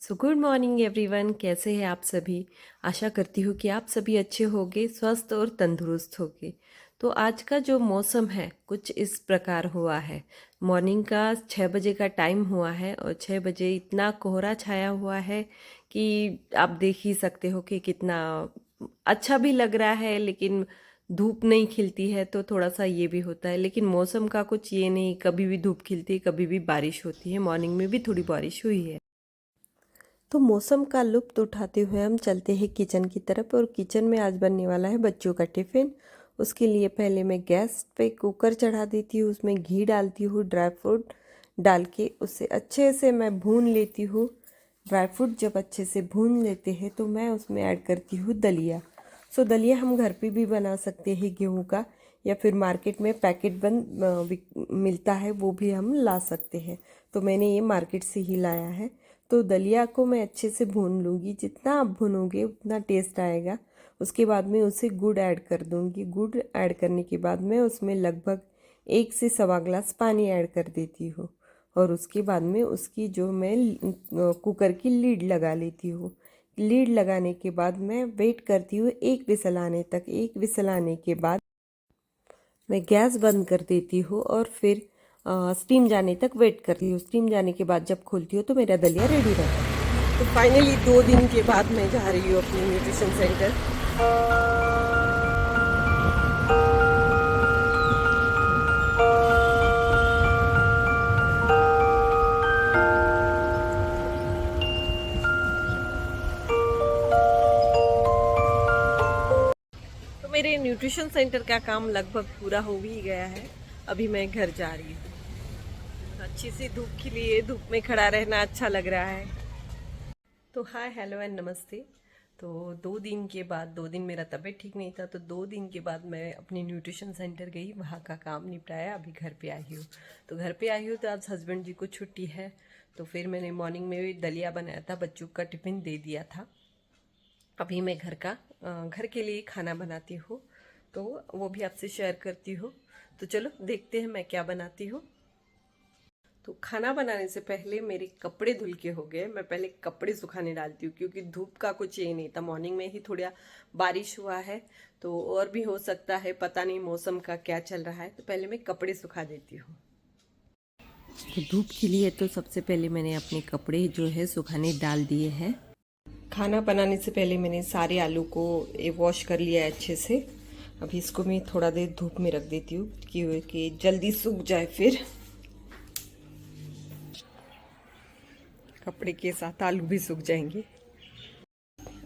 So good morning everyone, कैसे हैं आप सभी। आशा करती हूँ कि आप सभी अच्छे होंगे, स्वस्थ और तंदुरुस्त होंगे। तो आज का जो मौसम है कुछ इस प्रकार हुआ है। मॉर्निंग का 6 बजे का टाइम हुआ है और 6 बजे इतना कोहरा छाया हुआ है कि आप देख ही सकते हो कि कितना अच्छा भी लग रहा है, लेकिन धूप नहीं खिलती है तो थोड़ा सा ये भी होता है। लेकिन मौसम का कुछ ये नहीं, कभी भी धूप खिलती है, कभी भी बारिश होती है। मॉर्निंग में भी थोड़ी बारिश हुई है। तो मौसम का लुत्फ़ उठाते हुए हम चलते हैं किचन की तरफ। और किचन में आज बनने वाला है बच्चों का टिफ़िन। उसके लिए पहले मैं गैस पे कुकर चढ़ा देती हूँ, उसमें घी डालती हूँ, ड्राई फ्रूट डाल के उसे अच्छे से मैं भून लेती हूँ। ड्राई फ्रूट जब अच्छे से भून लेते हैं तो मैं उसमें ऐड करती हूँ दलिया। सो दलिया हम घर पे भी बना सकते हैं गेहूँ का, या फिर मार्केट में पैकेट बंद मिलता है, वो भी हम ला सकते हैं। तो मैंने ये मार्केट से ही लाया है। तो दलिया को मैं अच्छे से भून लूँगी, जितना आप भूनोगे उतना टेस्ट आएगा। उसके बाद में उसे गुड़ ऐड कर दूँगी। गुड़ ऐड करने के बाद मैं उसमें लगभग 1 से 1.25 ग्लास पानी ऐड कर देती हूँ। और उसके बाद में उसकी जो मैं कुकर की लीड लगा लेती हूँ। लीड लगाने के बाद मैं वेट करती हूँ 1 विसल आने तक। 1 विसल आने के बाद मैं गैस बंद कर देती हूँ और फिर स्टीम जाने तक वेट करती हूँ। स्टीम जाने के बाद जब खोलती हूँ तो मेरा दलिया रेडी रहता है। तो फाइनली 2 दिन के बाद मैं जा रही हूँ अपने न्यूट्रिशन सेंटर। तो मेरे न्यूट्रिशन सेंटर का काम लगभग पूरा हो ही गया है। अभी मैं घर जा रही हूँ। अच्छी सी धूप खिली है, धूप में खड़ा रहना अच्छा लग रहा है। तो हाय, हेलो एंड नमस्ते। तो 2 दिन के बाद, 2 दिन मेरा तबीयत ठीक नहीं था, तो 2 दिन के बाद मैं अपनी न्यूट्रिशन सेंटर गई, वहाँ का काम निपटाया, अभी घर पे आई हूँ। तो घर पे आई हूँ तो आज हस्बैंड जी को छुट्टी है। तो फिर मैंने मॉर्निंग में भी दलिया बनाया था, बच्चों का टिफ़िन दे दिया था। अभी मैं घर के लिए खाना बनाती हूँ, तो वो भी आपसे शेयर करती हूँ। तो चलो देखते हैं मैं क्या बनाती हूँ। तो खाना बनाने से पहले मेरे कपड़े धुल के हो गए। मैं पहले कपड़े सुखाने डालती हूँ, क्योंकि धूप का कुछ ये नहीं था। मॉर्निंग में ही थोड़ा बारिश हुआ है, तो और भी हो सकता है, पता नहीं मौसम का क्या चल रहा है। तो पहले मैं कपड़े सुखा देती हूँ। तो धूप खिली है तो सबसे पहले मैंने अपने कपड़े जो है सुखाने डाल दिए हैं। खाना बनाने से पहले मैंने सारे आलू को वॉश कर लिया है अच्छे से। अभी इसको मैं थोड़ा देर धूप में रख देती हूँ कि जल्दी सूख जाए, फिर कपड़े के साथ आलू भी सूख जाएंगे।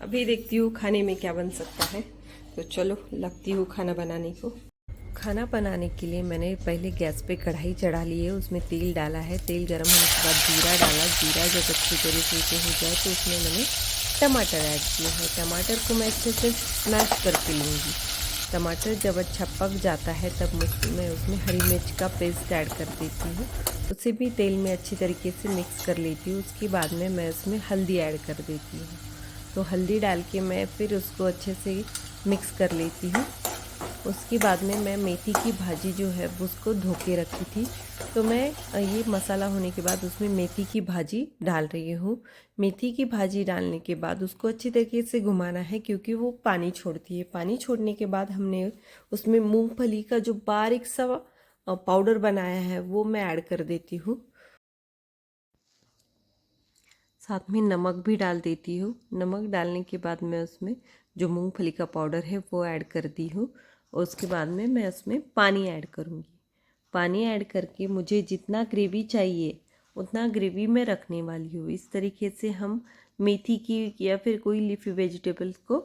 अभी देखती हूँ खाने में क्या बन सकता है। तो चलो लगती हूँ खाना बनाने को। खाना बनाने के लिए मैंने पहले गैस पे कढ़ाई चढ़ा ली है, उसमें तेल डाला है। तेल गर्म होने के बाद जीरा डाला। जीरा जब अच्छी तरीके से हो जाए तो उसमें मैंने टमाटर ऐड किए हैं। टमाटर को मैं अच्छे से स्मैश करके लूँगी। टमाटर जब अच्छा पक जाता है तब मैं उसमें हरी मिर्च का पेस्ट ऐड कर देती हूँ। उसे भी तेल में अच्छी तरीके से मिक्स कर लेती हूँ। उसके बाद में मैं उसमें हल्दी ऐड कर देती हूँ। तो हल्दी डाल के मैं फिर उसको अच्छे से मिक्स कर लेती हूँ। उसके बाद में मैं मेथी की भाजी जो है उसको धो के रखी थी, तो मैं ये मसाला होने के बाद उसमें मेथी की भाजी डाल रही हूँ। मेथी की भाजी डालने के बाद उसको अच्छी तरीके से घुमाना है, क्योंकि वो पानी छोड़ती है। पानी छोड़ने के बाद हमने उसमें मूंगफली का जो बारीक सा पाउडर बनाया है वो मैं ऐड कर देती हूँ। साथ में नमक भी डाल देती हूँ। नमक डालने के बाद मैं उसमें जो मूंगफली का पाउडर है वो ऐड करती हूँ। और उसके बाद में मैं उसमें पानी ऐड करूँगी। पानी ऐड करके मुझे जितना ग्रेवी चाहिए उतना ग्रेवी मैं रखने वाली हूँ। इस तरीके से हम मेथी की या फिर कोई लीफी वेजिटेबल्स को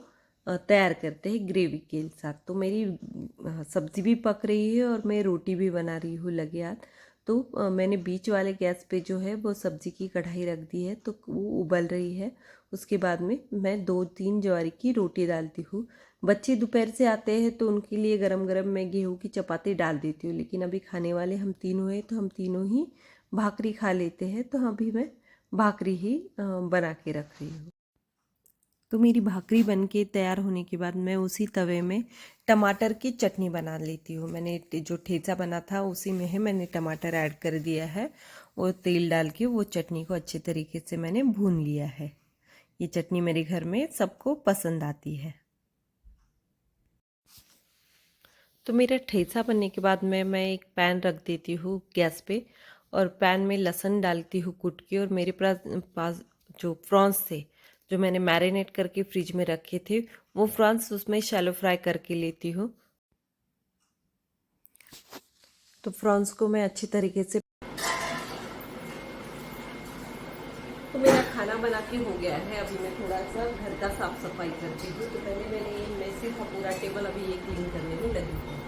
तैयार करते हैं ग्रेवी के साथ। तो मेरी सब्ज़ी भी पक रही है और मैं रोटी भी बना रही हूँ लगे हाथ। तो मैंने बीच वाले गैस पे जो है वो सब्ज़ी की कढ़ाई रख दी है, तो वो उबल रही है। उसके बाद में मैं 2-3 ज्वारी की रोटी डालती हूँ। बच्चे दोपहर से आते हैं तो उनके लिए गरम गरम मैं गेहूँ की चपाती डाल देती हूँ, लेकिन अभी खाने वाले हम तीनों हैं तो हम तीनों ही भाकरी खा लेते हैं। तो अभी मैं भाकरी ही बना के रख रही हूँ। तो मेरी भाकरी बन के तैयार होने के बाद मैं उसी तवे में टमाटर की चटनी बना लेती हूँ। मैंने जो ठेचा बना था उसी में है मैंने टमाटर ऐड कर दिया है। और तेल डाल के वो चटनी को अच्छे तरीके से मैंने भून लिया है। ये चटनी मेरे घर में सबको पसंद आती है। तो मेरा ठेचा बनने के बाद में मैं एक पैन रख देती हूँ गैस पे और पैन में लहसुन डालती हूँ कूट के, और मेरे पास जो प्रॉन्स थे जो मैंने मैरिनेट करके फ्रिज में रखे थे वो प्रॉन्स उसमें शैलो फ्राई करके लेती हूँ। तो प्रॉन्स को मैं अच्छी तरीके से, तो मेरा खाना बना के हो गया है। अभी मैं थोड़ा सा घर का साफ सफाई करती हूँ। तो पहले मैंने ये मेसी था पूरा टेबल, अभी ये क्लीन करने में लगी हूँ।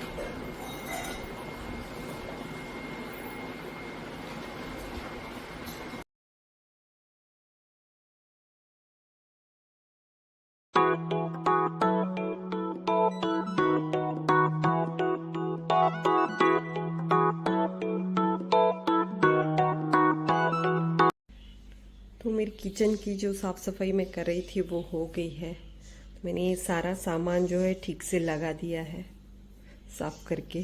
तो मेरी किचन की जो साफ़ सफाई मैं कर रही थी वो हो गई है। तो मैंने ये सारा सामान जो है ठीक से लगा दिया है साफ करके।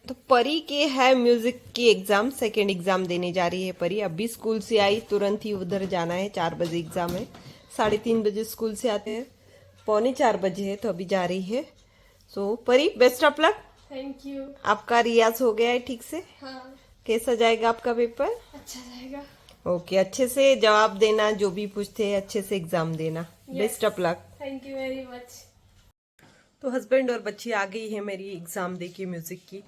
तो परी के है म्यूजिक की एग्जाम, सेकेंड एग्जाम देने जा रही है परी। अभी स्कूल से आई, तुरंत ही उधर जाना है। 4 बजे एग्जाम है, 3:30 बजे स्कूल से आते हैं, 3:45 बजे है तो अभी जा रही है। सो परी, best of luck. Thank you. आपका रियाज हो गया है ठीक से? हाँ, कैसा जाएगा आपका पेपर? अच्छा जाएगा। ओके, अच्छे से जवाब देना, जो भी पूछते हैं अच्छे से एग्जाम देना। Best of luck. Thank you very much. तो हस्बैंड और बच्ची आ गई है मेरी एग्ज़ाम दे के म्यूज़िक की।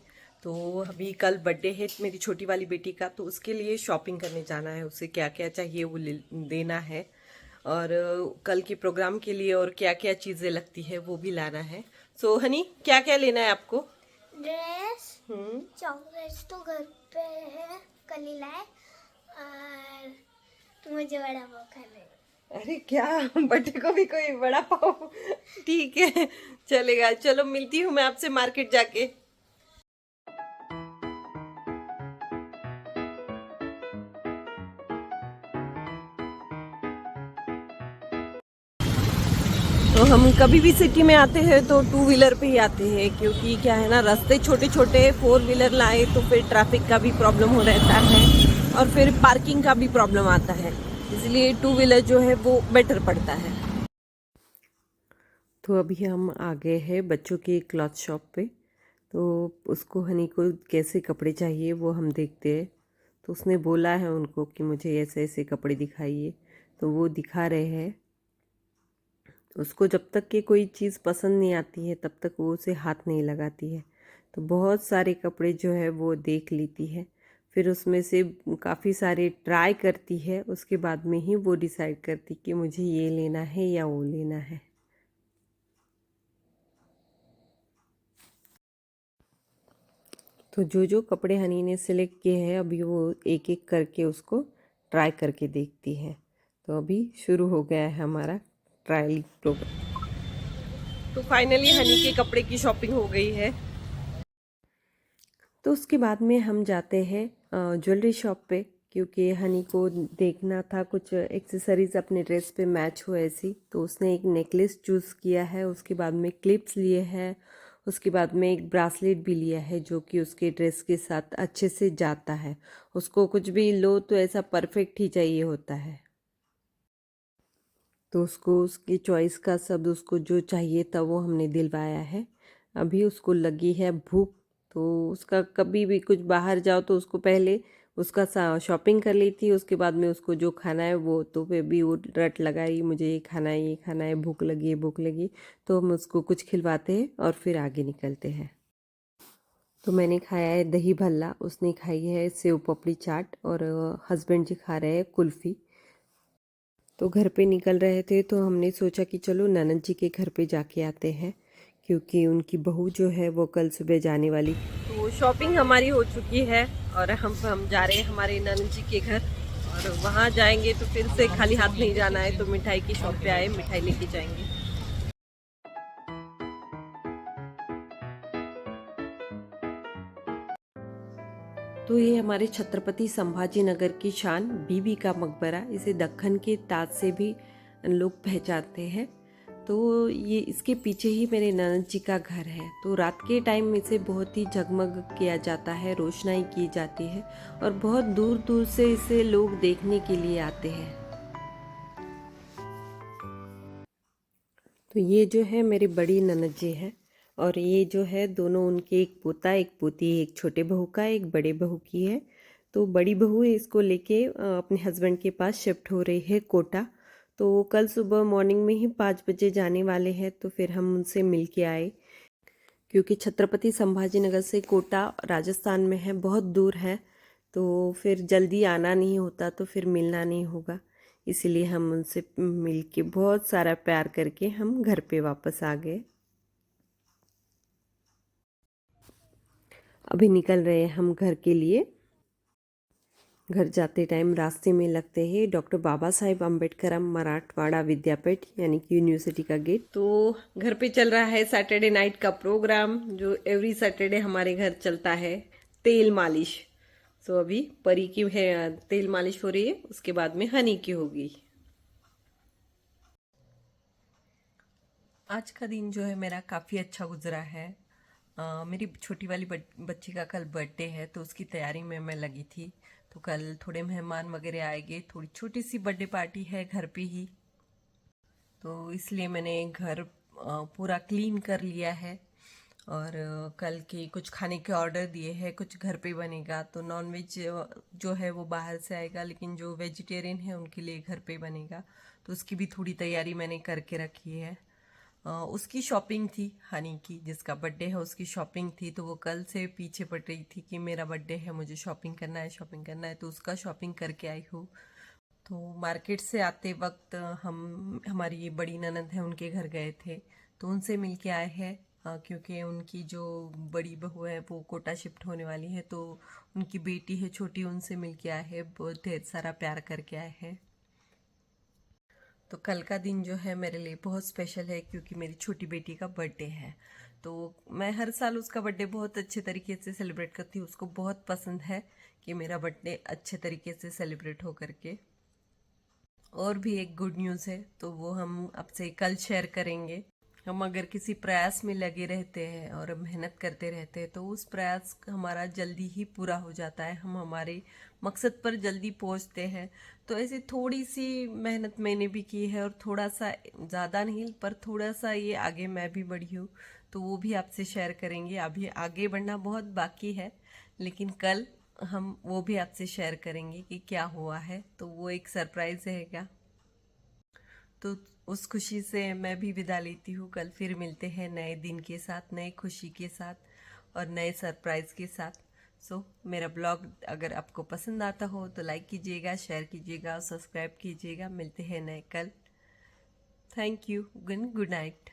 तो अभी कल बर्थडे है मेरी छोटी वाली बेटी का, तो उसके लिए शॉपिंग करने जाना है। उसे क्या क्या चाहिए वो देना है, और कल के प्रोग्राम के लिए और क्या क्या चीज़ें लगती है वो भी लाना है। सो हनी, क्या क्या लेना है आपको? ड्रेस, चॉकलेट्स तो घर पे है, कल ही लाए, और मुझे बड़ा पाव खाना है। अरे क्या, बर्थडे को भी कोई बड़ा पाव? ठीक है, चलेगा। चलो मिलती हूँ मैं आपसे मार्केट जाके। तो हम कभी भी सिटी में आते हैं तो 2 व्हीलर पे ही आते हैं, क्योंकि क्या है ना, रास्ते छोटे छोटे, 4 व्हीलर लाए तो फिर ट्रैफिक का भी प्रॉब्लम हो रहता है और फिर पार्किंग का भी प्रॉब्लम आता है, इसलिए 2 व्हीलर जो है वो बेटर पड़ता है। तो अभी हम आ गए हैं बच्चों की क्लॉथ शॉप पे। तो उसको, हनी को कैसे कपड़े चाहिए वो हम देखते हैं। तो उसने बोला है उनको कि मुझे ऐसे ऐसे कपड़े दिखाइए, तो वो दिखा रहे हैं। उसको जब तक कि कोई चीज़ पसंद नहीं आती है तब तक वो उसे हाथ नहीं लगाती है। तो बहुत सारे कपड़े जो है वो देख लेती है, फिर उसमें से काफ़ी सारे ट्राई करती है, उसके बाद में ही वो डिसाइड करती कि मुझे ये लेना है या वो लेना है। तो जो जो कपड़े हनी ने सिलेक्ट किए हैं अभी वो एक एक करके उसको ट्राई करके देखती है। तो अभी शुरू हो गया है हमारा ट्रायल प्रोग्राम। तो फाइनली हनी के कपड़े की शॉपिंग हो गई है। तो उसके बाद में हम जाते हैं ज्वेलरी शॉप पे, क्योंकि हनी को देखना था कुछ एक्सेसरीज अपने ड्रेस पे मैच हो ऐसी। तो उसने एक नेकलेस चूज़ किया है, उसके बाद में क्लिप्स लिए हैं, उसके बाद में एक ब्रासलेट भी लिया है जो कि उसके ड्रेस के साथ अच्छे से जाता है। उसको कुछ भी लो तो ऐसा परफेक्ट ही चाहिए होता है। तो उसको उसकी चॉइस का सब, उसको जो चाहिए था वो हमने दिलवाया है। अभी उसको लगी है भूख, तो उसका कभी भी कुछ बाहर जाओ तो उसको पहले उसका शॉपिंग कर लेती है, उसके बाद में उसको जो खाना है वो, तो फिर भी वो रट लगाई, मुझे ये खाना है, ये खाना है, भूख लगी है, भूख लगी। तो हम उसको कुछ खिलवाते हैं और फिर आगे निकलते हैं। तो मैंने खाया है दही भल्ला, उसने खाई है सेव पपड़ी चाट, और हस्बैंड जी खा रहे हैं कुल्फ़ी। तो घर पे निकल रहे थे तो हमने सोचा कि चलो ननद जी के घर पे जाके आते हैं, क्योंकि उनकी बहू जो है वो कल सुबह जाने वाली। तो शॉपिंग हमारी हो चुकी है और हम जा रहे हैं हमारे ननद जी के घर, और वहाँ जाएंगे तो फिर से खाली हाथ नहीं जाना है, तो मिठाई की शॉप पे आए, मिठाई लेके जाएंगे। तो ये हमारे छत्रपति संभाजी नगर की शान बीबी का मकबरा, इसे दक्कन के ताज से भी लोग पहचानते हैं। तो ये इसके पीछे ही मेरे ननद जी का घर है। तो रात के टाइम इसे बहुत ही जगमग किया जाता है, रोशनाई की जाती है और बहुत दूर दूर से इसे लोग देखने के लिए आते हैं। तो ये जो है मेरी बड़ी ननद जी है और ये जो है दोनों उनके, एक पोता एक पोती, एक छोटे बहू का एक बड़े बहू की है। तो बड़ी बहू इसको लेके अपने हस्बैंड के पास शिफ्ट हो रही है कोटा। तो वो कल सुबह मॉर्निंग में ही 5 बजे जाने वाले हैं। तो फिर हम उनसे मिल के आए, क्योंकि छत्रपति संभाजी नगर से कोटा राजस्थान में है, बहुत दूर है। तो फिर जल्दी आना नहीं होता, तो फिर मिलना नहीं होगा, इसीलिए हम उनसे मिल के बहुत सारा प्यार करके हम घर पे वापस आ गए। अभी निकल रहे हैं हम घर के लिए। घर जाते टाइम रास्ते में लगते हैं डॉक्टर बाबा साहेब अम्बेडकर मराठवाड़ा विद्यापीठ यानी कि यूनिवर्सिटी का गेट। तो घर पे चल रहा है सैटरडे नाइट का प्रोग्राम, जो एवरी सैटरडे हमारे घर चलता है, तेल मालिश। तो अभी परी की है तेल मालिश हो रही है, उसके बाद में हनी की होगी। आज का दिन जो है मेरा काफ़ी अच्छा गुजरा है। मेरी छोटी वाली बच्ची का कल बर्थडे है, तो उसकी तैयारी में मैं लगी थी। तो कल थोड़े मेहमान वगैरह आएंगे, थोड़ी छोटी सी बर्थडे पार्टी है घर पे ही। तो इसलिए मैंने घर पूरा क्लीन कर लिया है और कल के कुछ खाने के ऑर्डर दिए हैं, कुछ घर पे बनेगा। तो नॉनवेज जो है वो बाहर से आएगा, लेकिन जो वेजिटेरियन है उनके लिए घर पे बनेगा। तो उसकी भी थोड़ी तैयारी मैंने करके रखी है। उसकी शॉपिंग थी, हनी की जिसका बर्थडे है उसकी शॉपिंग थी। तो वो कल से पीछे पड़ रही थी कि मेरा बर्थडे है, मुझे शॉपिंग करना है, शॉपिंग करना है। तो उसका शॉपिंग करके आई हूँ। तो मार्केट से आते वक्त हम, हमारी ये बड़ी ननद है, उनके घर गए थे। तो उनसे मिल के आए हैं, क्योंकि उनकी जो बड़ी बहू है वो कोटा शिफ्ट होने वाली है। तो उनकी बेटी है छोटी, उनसे मिल के आए हैं, बहुत ढेर सारा प्यार करके आए हैं। तो कल का दिन जो है मेरे लिए बहुत स्पेशल है, क्योंकि मेरी छोटी बेटी का बर्थडे है। तो मैं हर साल उसका बर्थडे बहुत अच्छे तरीके से सेलिब्रेट करती हूँ। उसको बहुत पसंद है कि मेरा बर्थडे अच्छे तरीके से सेलिब्रेट हो करके। और भी एक गुड न्यूज़ है, तो वो हम आपसे कल शेयर करेंगे। हम अगर किसी प्रयास में लगे रहते हैं और मेहनत करते रहते हैं, तो उस प्रयास हमारा जल्दी ही पूरा हो जाता है, हम हमारे मकसद पर जल्दी पहुंचते हैं। तो ऐसी थोड़ी सी मेहनत मैंने भी की है, और थोड़ा सा, ज़्यादा नहीं पर थोड़ा सा ये आगे मैं भी बढ़ी हूँ। तो वो भी आपसे शेयर करेंगे। अभी आगे बढ़ना बहुत बाकी है, लेकिन कल हम वो भी आपसे शेयर करेंगे कि क्या हुआ है। तो वो एक सरप्राइज रहेगा। तो उस खुशी से मैं भी विदा लेती हूँ। कल फिर मिलते हैं नए दिन के साथ, नए खुशी के साथ और नए सरप्राइज के साथ। सो मेरा ब्लॉग अगर आपको पसंद आता हो तो लाइक कीजिएगा, शेयर कीजिएगा और सब्सक्राइब कीजिएगा। मिलते हैं नए कल। Thank you. Good night.